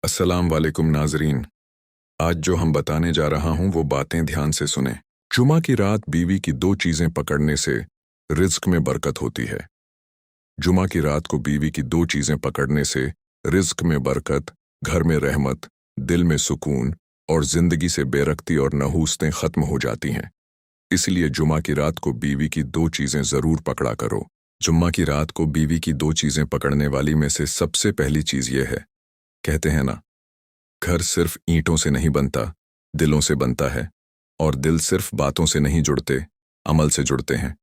अस्सलाम वालेकुम नाजरीन। आज जो हम बताने जा रहा हूं वो बातें ध्यान से सुने। जुमा की रात बीवी की दो चीजें पकड़ने से रिज्क में बरकत होती है। जुमा की रात को बीवी की दो चीजें पकड़ने से रिज्क में बरकत, घर में रहमत, दिल में सुकून और जिंदगी से बेरख्ती और नहूसतें खत्म हो जाती हैं। इसलिए जुमा की रात को बीवी की दो चीजें जरूर पकड़ा करो। जुम्मा की रात को बीवी की दो चीजें पकड़ने वाली में से सबसे पहली चीज ये है, कहते हैं ना, घर सिर्फ ईंटों से नहीं बनता, दिलों से बनता है। और दिल सिर्फ बातों से नहीं जुड़ते, अमल से जुड़ते हैं।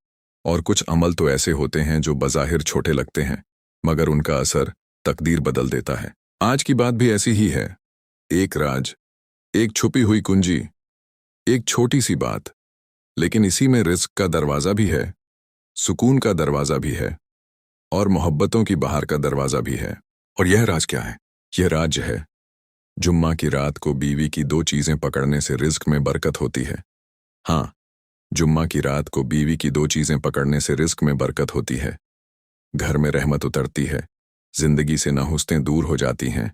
और कुछ अमल तो ऐसे होते हैं जो बज़ाहिर छोटे लगते हैं, मगर उनका असर तकदीर बदल देता है। आज की बात भी ऐसी ही है। एक राज, एक छुपी हुई कुंजी, एक छोटी सी बात, लेकिन इसी में रिज़्क का दरवाज़ा भी है, सुकून का दरवाज़ा भी है और मोहब्बतों की बहार का दरवाज़ा भी है। और यह राज क्या है? यह राज है, जुम्मा की रात को बीवी की दो चीजें पकड़ने से रिज्क में बरकत होती है। हाँ, जुम्मा की रात को बीवी की दो चीजें पकड़ने से रिज्क में बरकत होती है। घर में रहमत उतरती है, जिंदगी से नाहुस्तें दूर हो जाती हैं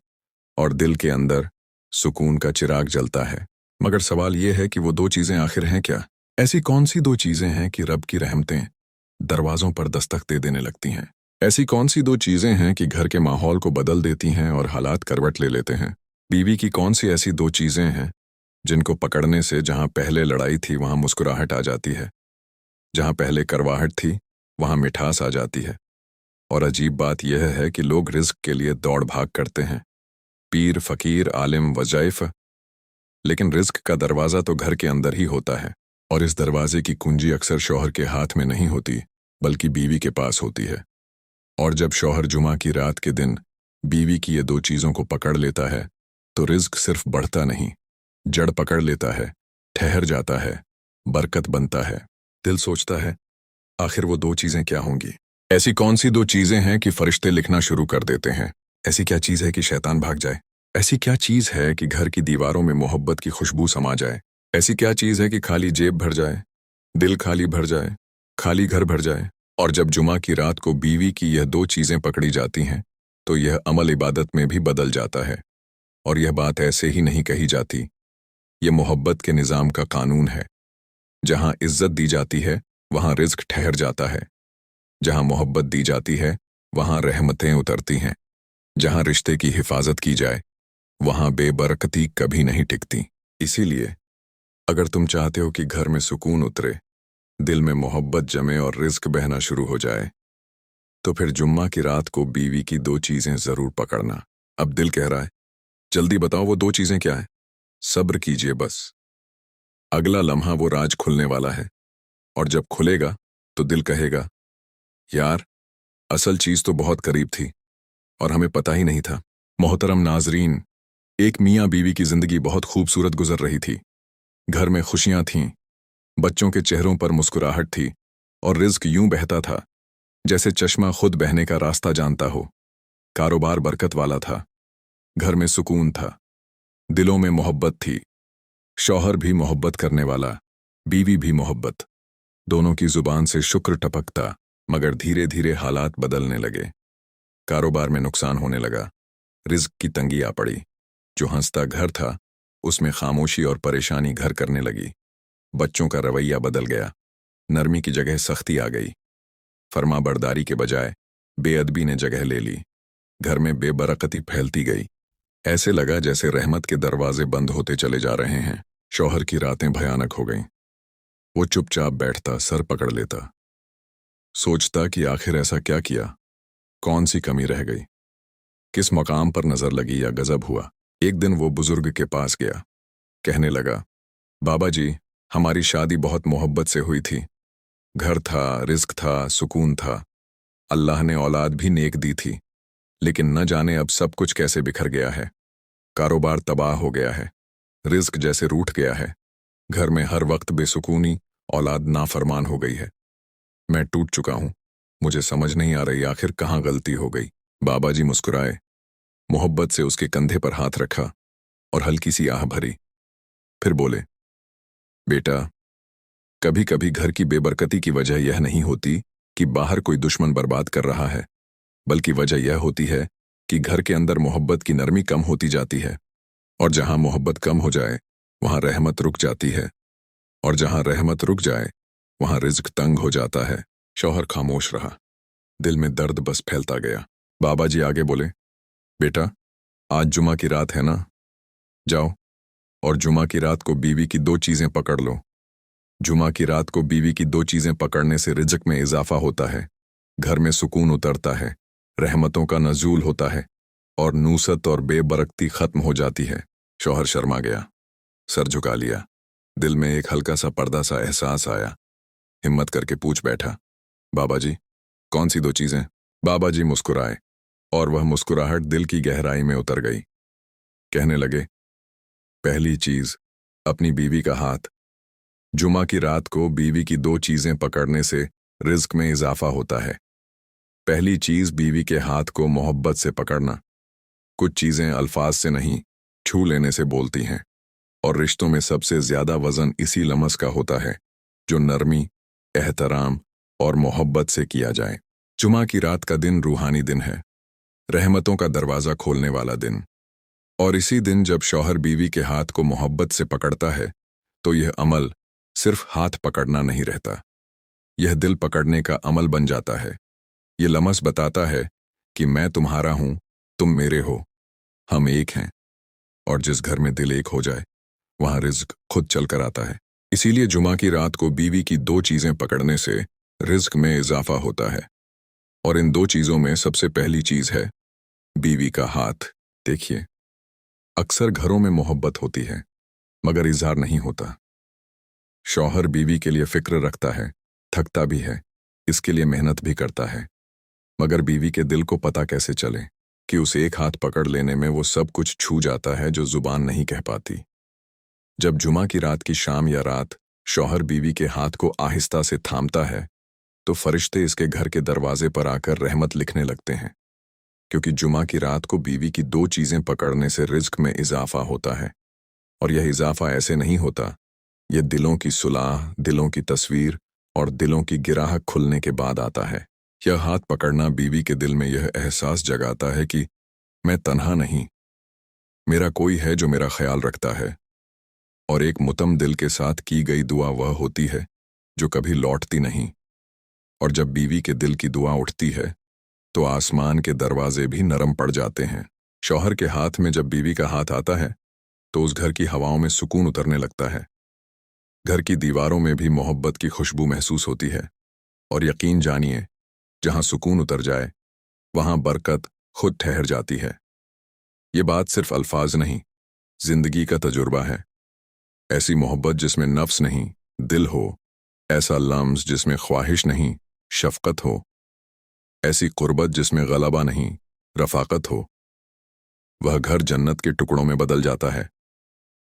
और दिल के अंदर सुकून का चिराग जलता है। मगर सवाल यह है कि वो दो चीजें आखिर हैं क्या? ऐसी कौन सी दो चीजें हैं कि रब की रहमतें दरवाजों पर दस्तक दे देने लगती हैं? ऐसी कौन सी दो चीजें हैं कि घर के माहौल को बदल देती हैं और हालात करवट ले लेते हैं? बीवी की कौन सी ऐसी दो चीजें हैं जिनको पकड़ने से जहां पहले लड़ाई थी वहां मुस्कुराहट आ जाती है, जहां पहले करवाहट थी वहां मिठास आ जाती है? और अजीब बात यह है कि लोग रिज्क के लिए दौड़ भाग करते हैं, पीर, फकीर, आलिम, वज़ाइफ, लेकिन रिज्क का दरवाज़ा तो घर के अंदर ही होता है। और इस दरवाजे की कुंजी अक्सर शौहर के हाथ में नहीं होती, बल्कि बीवी के पास होती है। और जब शौहर जुमा की रात के दिन बीवी की ये दो चीज़ों को पकड़ लेता है तो रिज्क सिर्फ बढ़ता नहीं, जड़ पकड़ लेता है, ठहर जाता है, बरकत बनता है। दिल सोचता है, आखिर वो दो चीजें क्या होंगी? ऐसी कौन सी दो चीजें हैं कि फरिश्ते लिखना शुरू कर देते हैं? ऐसी क्या चीज है कि शैतान भाग जाए? ऐसी क्या चीज है कि घर की दीवारों में मोहब्बत की खुशबू समा जाए? ऐसी क्या चीज है कि खाली जेब भर जाए, दिल खाली भर जाए, खाली घर भर जाए? और जब जुमा की रात को बीवी की यह दो चीजें पकड़ी जाती हैं तो यह अमल इबादत में भी बदल जाता है। और यह बात ऐसे ही नहीं कही जाती, यह मोहब्बत के निज़ाम का कानून है। जहां इज्जत दी जाती है वहां रिज्क ठहर जाता है, जहां मोहब्बत दी जाती है वहां रहमतें उतरती हैं, जहां रिश्ते की हिफाजत की जाए वहां बेबरकती कभी नहीं टिकती। इसीलिए अगर तुम चाहते हो कि घर में सुकून उतरे, दिल में मोहब्बत जमे और रिज्क बहना शुरू हो जाए, तो फिर जुम्मा की रात को बीवी की दो चीजें जरूर पकड़ना। अब दिल कह रहा है, जल्दी बताओ वो दो चीजें क्या है? सब्र कीजिए बस, अगला लम्हा वो राज खुलने वाला है। और जब खुलेगा तो दिल कहेगा, यार, असल चीज तो बहुत करीब थी और हमें पता ही नहीं था। मोहतरम नाजरीन, एक मियाँ बीवी की जिंदगी बहुत खूबसूरत गुजर रही थी। घर में खुशियां थीं, बच्चों के चेहरों पर मुस्कुराहट थी और रिज्क यूं बहता था जैसे चश्मा खुद बहने का रास्ता जानता हो। कारोबार बरकत वाला था, घर में सुकून था, दिलों में मोहब्बत थी, शौहर भी मोहब्बत करने वाला, बीवी भी मोहब्बत। दोनों की जुबान से शुक्र टपकता, मगर धीरे धीरे हालात बदलने लगे। कारोबार में नुकसान होने लगा, रिज्क की तंगी आ पड़ी। जो हंसता घर था उसमें खामोशी और परेशानी घर करने लगी। बच्चों का रवैया बदल गया, नरमी की जगह सख्ती आ गई। फरमाबरदारी के बजाय बेअदबी ने जगह ले ली। घर में बेबरकती फैलती गई। ऐसे लगा जैसे रहमत के दरवाजे बंद होते चले जा रहे हैं। शौहर की रातें भयानक हो गईं। वो चुपचाप बैठता, सर पकड़ लेता, सोचता कि आखिर ऐसा क्या किया, कौन सी कमी रह गई, किस मकाम पर नजर लगी या गजब हुआ। एक दिन वो बुजुर्ग के पास गया, कहने लगा, बाबा जी, हमारी शादी बहुत मोहब्बत से हुई थी। घर था, रिज्क था, सुकून था, अल्लाह ने औलाद भी नेक दी थी, लेकिन न जाने अब सब कुछ कैसे बिखर गया है। कारोबार तबाह हो गया है, रिज्क जैसे रूठ गया है, घर में हर वक्त बेसुकूनी, औलाद नाफरमान हो गई है। मैं टूट चुका हूं, मुझे समझ नहीं आ रही आखिर कहाँ गलती हो गई। बाबा जी मुस्कुराए, मोहब्बत से उसके कंधे पर हाथ रखा और हल्की सी आह भरी। फिर बोले, बेटा, कभी कभी घर की बेबरकती की वजह यह नहीं होती कि बाहर कोई दुश्मन बर्बाद कर रहा है, बल्कि वजह यह होती है कि घर के अंदर मोहब्बत की नरमी कम होती जाती है, और जहां मोहब्बत कम हो जाए वहां रहमत रुक जाती है, और जहां रहमत रुक जाए वहां रिज्क तंग हो जाता है। शौहर खामोश रहा। दिल में दर्द बस फैलता गया। बाबा जी आगे बोले, बेटा, आज जुमा की रात है ना? जाओ और जुमा की रात को बीवी की दो चीजें पकड़ लो। जुमा की रात को बीवी की दो चीजें पकड़ने से रिज्क में इजाफा होता है, घर में सुकून उतरता है, रहमतों का नजूल होता है, और नूसत और बेबरकती खत्म हो जाती है। शौहर शर्मा गया, सर झुका लिया। दिल में एक हल्का सा पर्दा सा एहसास आया। हिम्मत करके पूछ बैठा, बाबा जी, कौन सी दो चीजें? बाबा जी मुस्कुराए, और वह मुस्कुराहट दिल की गहराई में उतर गई। कहने लगे, पहली चीज, अपनी बीवी का हाथ। जुमा की रात को बीवी की दो चीजें पकड़ने से रिज्क में इजाफा होता है। पहली चीज, बीवी के हाथ को मोहब्बत से पकड़ना। कुछ चीजें अल्फाज से नहीं, छू लेने से बोलती हैं, और रिश्तों में सबसे ज्यादा वजन इसी लमस का होता है जो नरमी, एहतराम और मोहब्बत से किया जाए। जुमा की रात का दिन रूहानी दिन है, रहमतों का दरवाजा खोलने वाला दिन। और इसी दिन जब शौहर बीवी के हाथ को मोहब्बत से पकड़ता है तो यह अमल सिर्फ हाथ पकड़ना नहीं रहता, यह दिल पकड़ने का अमल बन जाता है। यह लमस बताता है कि मैं तुम्हारा हूं, तुम मेरे हो, हम एक हैं। और जिस घर में दिल एक हो जाए वहां रिज्क खुद चलकर आता है। इसीलिए जुमा की रात को बीवी की दो चीजें पकड़ने से रिज्क में इजाफा होता है, और इन दो चीजों में सबसे पहली चीज है बीवी का हाथ। देखिए, अक्सर घरों में मोहब्बत होती है मगर इजहार नहीं होता। शौहर बीवी के लिए फिक्र रखता है, थकता भी है, इसके लिए मेहनत भी करता है, मगर बीवी के दिल को पता कैसे चले कि उस एक हाथ पकड़ लेने में वो सब कुछ छू जाता है जो जुबान नहीं कह पाती। जब जुमा की रात की शाम या रात शौहर बीवी के हाथ को आहिस्ता से थामता है तो फरिश्ते इसके घर के दरवाजे पर आकर रहमत लिखने लगते हैं, क्योंकि जुमा की रात को बीवी की दो चीजें पकड़ने से रिज्क में इजाफा होता है। और यह इजाफा ऐसे नहीं होता, यह दिलों की सुलाह, दिलों की तस्वीर और दिलों की गिराहक खुलने के बाद आता है। यह हाथ पकड़ना बीवी के दिल में यह एहसास जगाता है कि मैं तन्हा नहीं, मेरा कोई है जो मेरा ख्याल रखता है। और एक मुतम दिल के साथ की गई दुआ वह होती है जो कभी लौटती नहीं। और जब बीवी के दिल की दुआ उठती है तो आसमान के दरवाजे भी नरम पड़ जाते हैं। शौहर के हाथ में जब बीवी का हाथ आता है तो उस घर की हवाओं में सुकून उतरने लगता है। घर की दीवारों में भी मोहब्बत की खुशबू महसूस होती है। और यकीन जानिए, जहां सुकून उतर जाए वहां बरकत खुद ठहर जाती है। ये बात सिर्फ अल्फाज नहीं, जिंदगी का तजुर्बा है। ऐसी मोहब्बत जिसमें नफ्स नहीं, दिल हो, ऐसा लम्स जिसमें ख्वाहिश नहीं, शफकत हो, ऐसी कुर्बत जिसमें गलबा नहीं, रफाकत हो, वह घर जन्नत के टुकड़ों में बदल जाता है।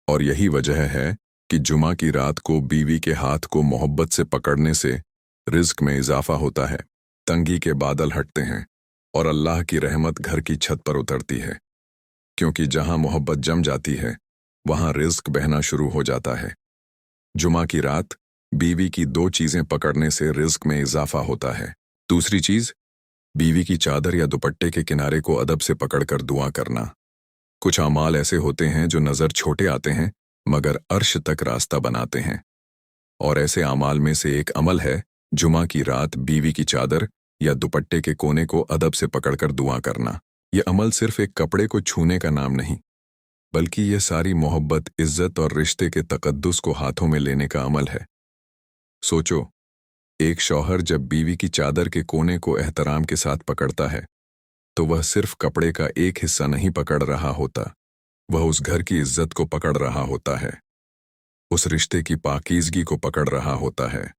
और यही वजह है कि जुमा की रात को बीवी के हाथ को मोहब्बत से पकड़ने से रिज्क में इजाफा होता है। तंगी के बादल हटते हैं और अल्लाह की रहमत घर की छत पर उतरती है, क्योंकि जहां मोहब्बत जम जाती है वहां रिज्क बहना शुरू हो जाता है। जुमा की रात बीवी की दो चीजें पकड़ने से रिज्क में इजाफा होता है। दूसरी चीज, बीवी की चादर या दुपट्टे के किनारे को अदब से पकड़कर दुआ करना। कुछ अमाल ऐसे होते हैं जो नजर छोटे आते हैं मगर अर्श तक रास्ता बनाते हैं, और ऐसे अमाल में से एक अमल है जुमा की रात बीवी की चादर या दुपट्टे के कोने को अदब से पकड़कर दुआ करना। यह अमल सिर्फ एक कपड़े को छूने का नाम नहीं, बल्कि यह सारी मोहब्बत, इज्जत और रिश्ते के तकद्दुस को हाथों में लेने का अमल है। सोचो, एक शौहर जब बीवी की चादर के कोने को एहतराम के साथ पकड़ता है तो वह सिर्फ कपड़े का एक हिस्सा नहीं पकड़ रहा होता, वह उस घर की इज्जत को पकड़ रहा होता है, उस रिश्ते की पाकीज़गी को पकड़ रहा होता है,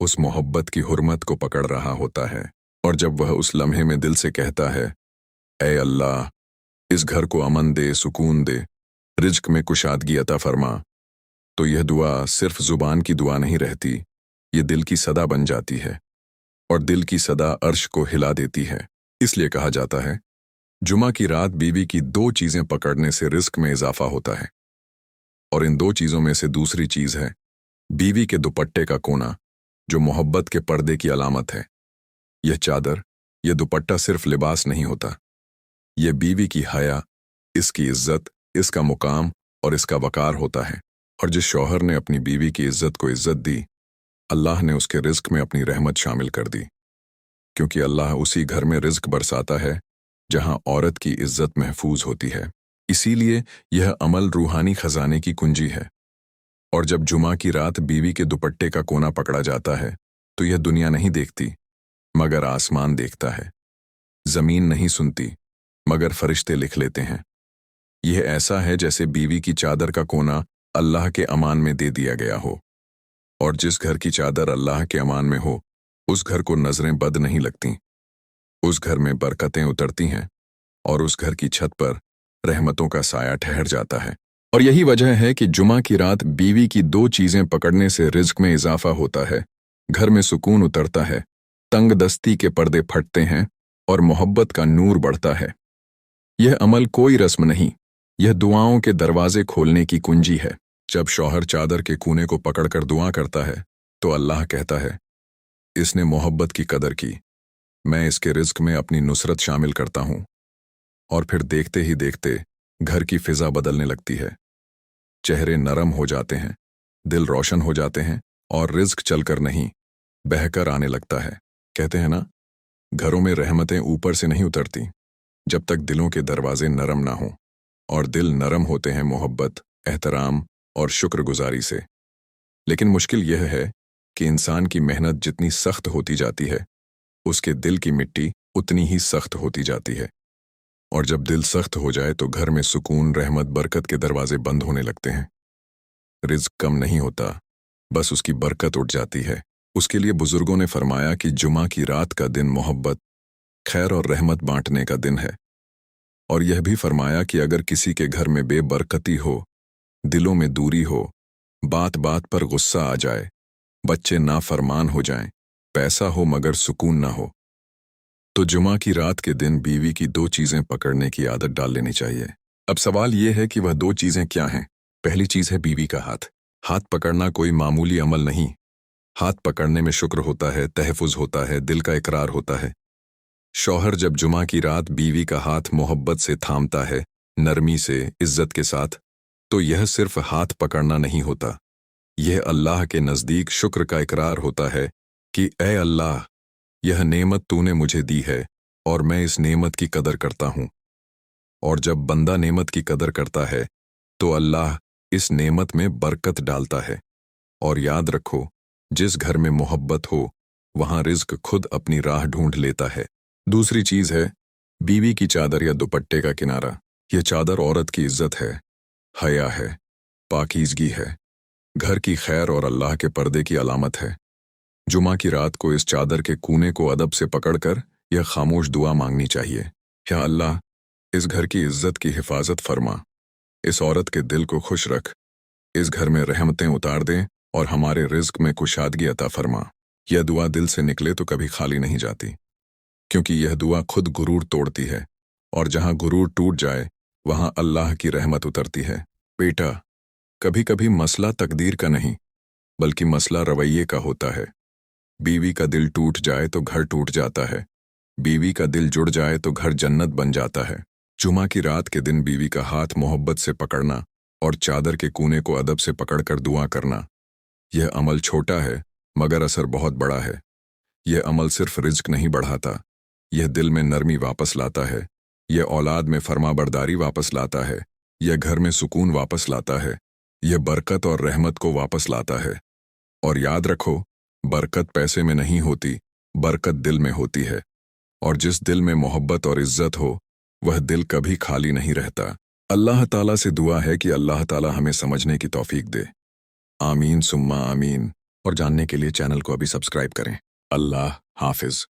उस मोहब्बत की हुर्मत को पकड़ रहा होता है। और जब वह उस लम्हे में दिल से कहता है, ऐ अल्लाह, इस घर को अमन दे, सुकून दे, रिज्क में कुशादगी अता फरमा, तो यह दुआ सिर्फ जुबान की दुआ नहीं रहती, ये दिल की सदा बन जाती है, और दिल की सदा अर्श को हिला देती है। इसलिए कहा जाता है, जुमा की रात बीवी की दो चीजें पकड़ने से रिज्क में इजाफा होता है। और इन दो चीजों में से दूसरी चीज है बीवी के दुपट्टे का कोना, जो मोहब्बत के पर्दे की अलामत है। यह चादर, यह दुपट्टा सिर्फ लिबास नहीं होता, ये बीवी की हया, इसकी इज्जत, इसका मुकाम और इसका वकार होता है। और जिस शौहर ने अपनी बीवी की इज्जत को इज्जत दी, अल्लाह ने उसके रिज्क में अपनी रहमत शामिल कर दी, क्योंकि अल्लाह उसी घर में रिज्क बरसाता है जहां औरत की इज्जत महफूज होती है। इसीलिए यह अमल रूहानी खजाने की कुंजी है। और जब जुमा की रात बीवी के दुपट्टे का कोना पकड़ा जाता है, तो यह दुनिया नहीं देखती, मगर आसमान देखता है। जमीन नहीं सुनती, मगर फरिश्ते लिख लेते हैं। यह ऐसा है जैसे बीवी की चादर का कोना अल्लाह के अमान में दे दिया गया हो। और जिस घर की चादर अल्लाह के अमान में हो, उस घर को नजरें बद नहीं लगती। उस घर में बरकतें उतरती हैं और उस घर की छत पर रहमतों का साया ठहर जाता है। और यही वजह है कि जुमा की रात बीवी की दो चीजें पकड़ने से रिज्क में इजाफा होता है, घर में सुकून उतरता है, तंग दस्ती के पर्दे फटते हैं और मोहब्बत का नूर बढ़ता है। यह अमल कोई रस्म नहीं, यह दुआओं के दरवाजे खोलने की कुंजी है। जब शौहर चादर के कूने को पकड़कर दुआ करता है, तो अल्लाह कहता है, इसने मोहब्बत की कदर की, मैं इसके रिज्क में अपनी नुसरत शामिल करता हूं। और फिर देखते ही देखते घर की फिजा बदलने लगती है। चेहरे नरम हो जाते हैं, दिल रोशन हो जाते हैं और रिज्क चलकर नहीं, बहकर आने लगता है। कहते हैं ना, घरों में रहमतें ऊपर से नहीं उतरती जब तक दिलों के दरवाजे नरम ना हों। और दिल नरम होते हैं मोहब्बत, एहतराम और शुक्रगुजारी से। लेकिन मुश्किल यह है कि इंसान की मेहनत जितनी सख्त होती जाती है, उसके दिल की मिट्टी उतनी ही सख्त होती जाती है। और जब दिल सख्त हो जाए तो घर में सुकून, रहमत, बरकत के दरवाजे बंद होने लगते हैं। रिज्क कम नहीं होता, बस उसकी बरकत उठ जाती है। उसके लिए बुजुर्गों ने फरमाया कि जुमा की रात का दिन मोहब्बत, खैर और रहमत बांटने का दिन है। और यह भी फरमाया कि अगर किसी के घर में बेबरकती हो, दिलों में दूरी हो, बात बात पर गुस्सा आ जाए, बच्चे नाफरमान हो जाएं, पैसा हो मगर सुकून ना हो, तो जुमा की रात के दिन बीवी की दो चीजें पकड़ने की आदत डाल लेनी चाहिए। अब सवाल यह है कि वह दो चीजें क्या हैं। पहली चीज है बीवी का हाथ। हाथ पकड़ना कोई मामूली अमल नहीं। हाथ पकड़ने में शुक्र होता है, तहफ़ुज़ होता है, दिल का इकरार होता है। शौहर जब जुमा की रात बीवी का हाथ मोहब्बत से थामता है, नरमी से, इज्जत के साथ, तो यह सिर्फ हाथ पकड़ना नहीं होता, यह अल्लाह के नज़दीक शुक्र का इकरार होता है कि ऐ अल्लाह, यह नेमत तूने मुझे दी है और मैं इस नेमत की कदर करता हूँ। और जब बंदा नेमत की कदर करता है, तो अल्लाह इस नेमत में बरकत डालता है। और याद रखो, जिस घर में मोहब्बत हो, वहाँ रिज्क खुद अपनी राह ढूंढ लेता है। दूसरी चीज है बीवी की चादर या दुपट्टे का किनारा। यह चादर औरत की इज्जत है, हया है, पाकीज़गी है, घर की खैर और अल्लाह के पर्दे की अलामत है। जुमा की रात को इस चादर के कूने को अदब से पकड़कर यह खामोश दुआ मांगनी चाहिए, या अल्लाह, इस घर की इज्जत की हिफाजत फरमा, इस औरत के दिल को खुश रख, इस घर में रहमतें उतार दें और हमारे रिज्क में कुशादगी अता फरमा। यह दुआ दिल से निकले तो कभी खाली नहीं जाती, क्योंकि यह दुआ खुद गुरूर तोड़ती है, और जहां गुरूर टूट जाए वहां अल्लाह की रहमत उतरती है। बेटा, कभी कभी मसला तकदीर का नहीं, बल्कि मसला रवैये का होता है। बीवी का दिल टूट जाए तो घर टूट जाता है, बीवी का दिल जुड़ जाए तो घर जन्नत बन जाता है। जुमा की रात के दिन बीवी का हाथ मोहब्बत से पकड़ना और चादर के कूने को अदब से पकड़कर दुआ करना, यह अमल छोटा है मगर असर बहुत बड़ा है। यह अमल सिर्फ रिज्क नहीं बढ़ाता, यह दिल में नरमी वापस लाता है, यह औलाद में फरमाबरदारी वापस लाता है, यह घर में सुकून वापस लाता है, यह बरकत और रहमत को वापस लाता है। और याद रखो, बरकत पैसे में नहीं होती, बरकत दिल में होती है। और जिस दिल में मोहब्बत और इज्जत हो, वह दिल कभी खाली नहीं रहता। अल्लाह ताला से दुआ है कि अल्लाह ताला हमें समझने की तौफीक दे। आमीन सुम्मा आमीन। और जानने के लिए चैनल को अभी सब्सक्राइब करें। अल्लाह हाफिज।